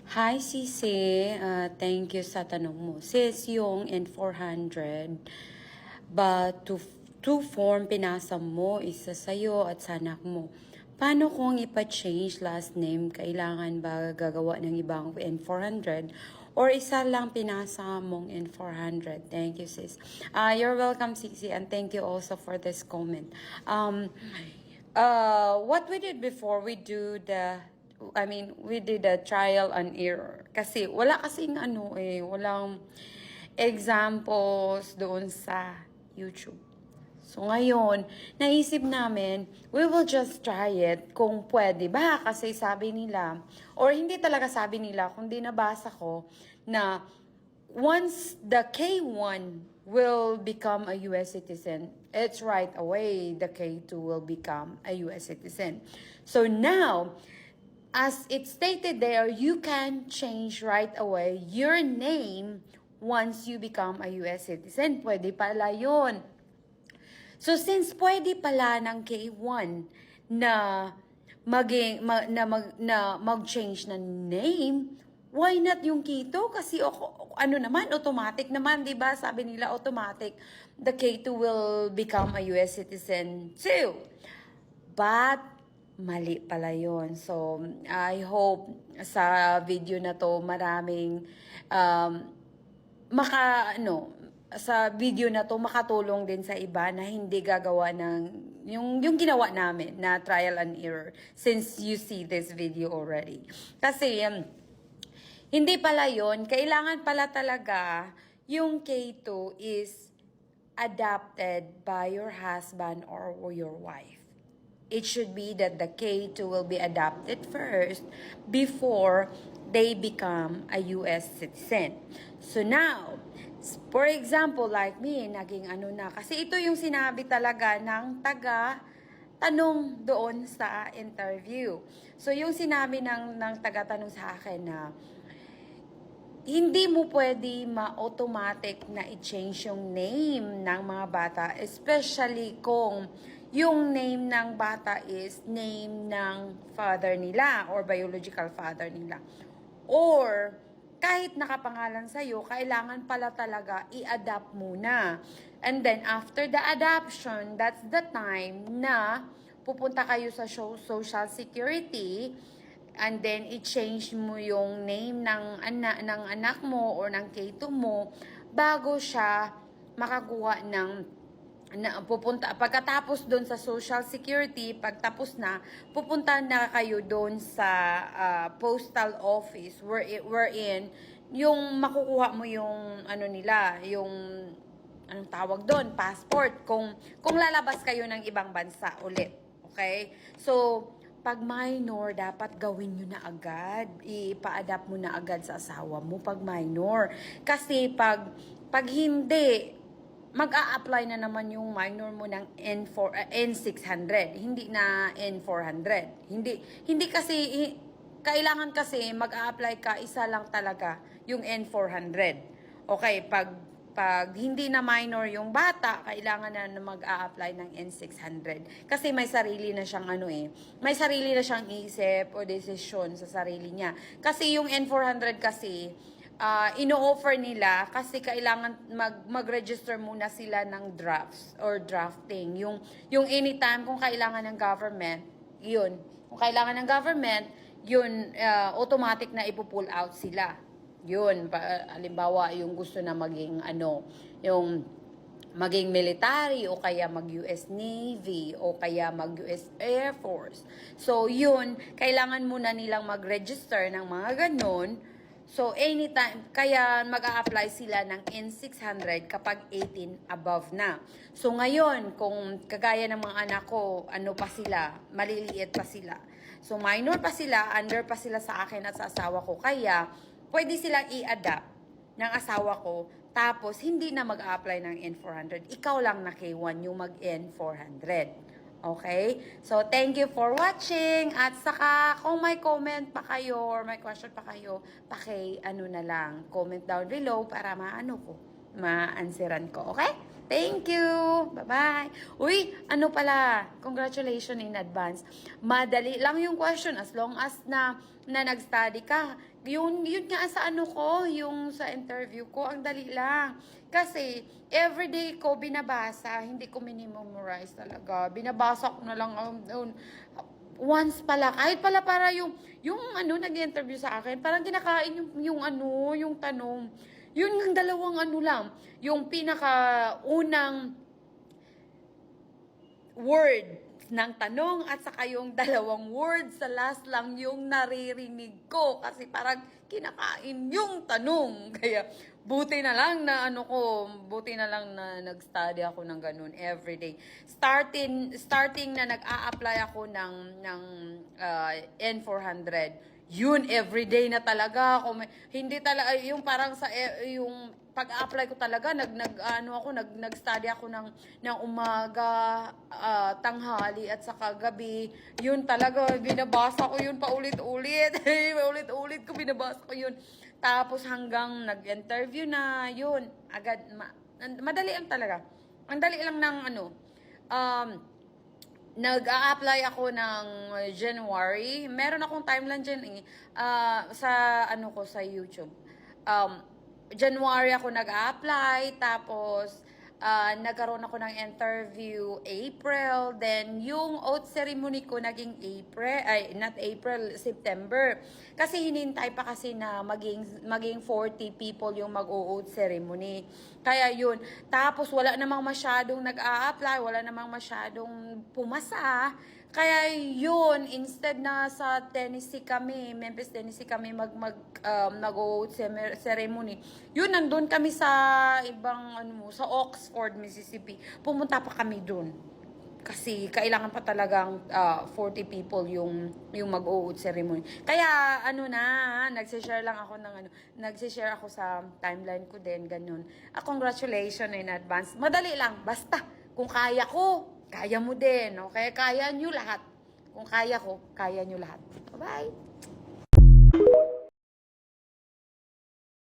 Hi, Sisi. Thank you sa tanong mo. Sis, yung N400, ba two form pinasa mo, isa sa'yo at sa anak mo. Paano kung ipa-change last name? Kailangan ba gagawa ng ibang N400? Or isa lang pinasa mong N400? Thank you, sis. You're welcome, Sisi, and thank you also for this comment. What we did before, we did a trial and error. Kasi wala kasing walang examples doon sa YouTube. So ngayon, naisip namin, we will just try it kung pwede ba. Kasi sabi nila, or hindi talaga sabi nila, kundi nabasa ko na once the K1 will become a US citizen, it's right away the K2 will become a US citizen. So now, as it stated there, you can change right away your name once you become a US citizen. Pwede pala yun. So since pwede pala ng K1 na mag-change ng name, why not yung K2? Kasi automatic naman, 'di ba? Sabi nila automatic the K2 will become a US citizen too. But mali pala yun. So, I hope sa video na to maraming sa video na to makatulong din sa iba na hindi gagawa ng yung ginawa namin na trial and error since you see this video already. Kasi hindi pala yun. Kailangan pala talaga yung K2 is adopted by your husband or your wife. It should be that the K2 will be adopted first before they become a US citizen. So now, for example, like me, naging kasi ito yung sinabi talaga ng tanong doon sa interview. So yung sinabi ng taga-tanong sa akin na hindi mo pwede ma-automatic na i-change yung name ng mga bata, especially kung yung name ng bata is name ng father nila or biological father nila. Or, kahit nakapangalan sa'yo, kailangan pala talaga i-adapt muna. And then, after the adoption, that's the time na pupunta kayo sa Social Security and then i-change mo yung name ng anak mo or ng K2 mo bago siya makakuha pupunta pagkatapos doon sa Social Security, pagtapos na pupunta na kayo doon sa postal office wherein yung makukuha mo yung yung anong tawag doon, passport kung lalabas kayo ng ibang bansa ulit. Okay? So pag minor, dapat gawin nyo na agad. Ipa-adapt mo na agad sa asawa mo pag minor. Kasi pag hindi, mag-a-apply na naman yung minor mo ng N600, hindi na N400. Hindi kasi kailangan kasi mag-a-apply ka isa lang talaga yung N400. Okay, pag hindi na minor yung bata, kailangan na mag-a-apply ng N600. Kasi may sarili na siyang may sarili na siyang isip o desisyon sa sarili niya. Kasi yung N400 kasi, ino-offer nila kasi kailangan mag-register muna sila ng drafts or drafting. Yung anytime kung kailangan ng government, yun. Kung kailangan ng government, yun, automatic na ipo-pull out sila. Yun, halimbawa, yung gusto na maging yung maging military o kaya mag-US Navy o kaya mag-US Air Force. So, yun, kailangan muna nilang mag-register ng mga ganun. So, anytime, kaya mag-a-apply sila ng N600 kapag 18 above na. So, ngayon, kung kagaya ng mga anak ko, pa sila, maliliit pa sila. So, minor pa sila, under pa sila sa akin at sa asawa ko. Kaya, pwede silang i-adapt ng asawa ko, tapos hindi na mag-a-apply ng N400. Ikaw lang na K1 yung mag-N400. Okay? So, thank you for watching. At saka, kung may comment pa kayo or may question pa kayo, na lang, comment down below para ma-answeran ko. Okay? Thank you! Bye-bye! Uy, ano pala, congratulations in advance. Madali lang yung question as long as na nag-study ka. Yun nga sa ano ko, yung sa interview ko, ang dali lang. Kasi, everyday ko binabasa, hindi ko minimemorize talaga. Binabasa ko na lang, once pala, kahit pala para yung ano, nag-interview sa akin, parang kinakain yung ano, yung tanong. Yun yung dalawang ano lang, yung pinaka-unang word ng tanong at saka yung dalawang word sa last lang yung naririnig ko kasi parang kinakain yung tanong. Kaya buti na lang na buti na lang na nag-study ako ng ganun everyday. Starting na nag-a-apply ako ng N400. Yun, everyday na talaga. Hindi talaga, yung parang yung pag-apply ko talaga, nag-study ako ng umaga, tanghali, at saka gabi. Yun talaga, binabasa ko yun paulit-ulit. Paulit-ulit ko, binabasa ko yun. Tapos hanggang nag-interview na, yun, agad, madali lang talaga. Ang dali lang ng nag-a-apply ako ng January. Meron akong timeline dyan sa sa YouTube. January ako nag-a-apply, tapos nagkaroon ako ng interview April, then yung oath ceremony ko naging September. Kasi hinintay pa kasi na maging 40 people yung mag-oath ceremony. Kaya yun. Tapos wala namang masyadong nag-a-apply, wala namang masyadong pumasa. Kaya yun, instead na sa Memphis, Tennessee kami mag-oath ceremony. Yun, nandun kami sa sa Oxford, Mississippi. Pumunta pa kami dun. Kasi kailangan pa talagang 40 people yung mag-oath ceremony. Kaya nagsishare lang ako nagsishare ako sa timeline ko din, ganun. Congratulations in advance. Madali lang, basta kung kaya ko, kaya mo din, no? Kaya kaya nyo lahat. Kung kaya ko, kaya nyo lahat. Bye-bye!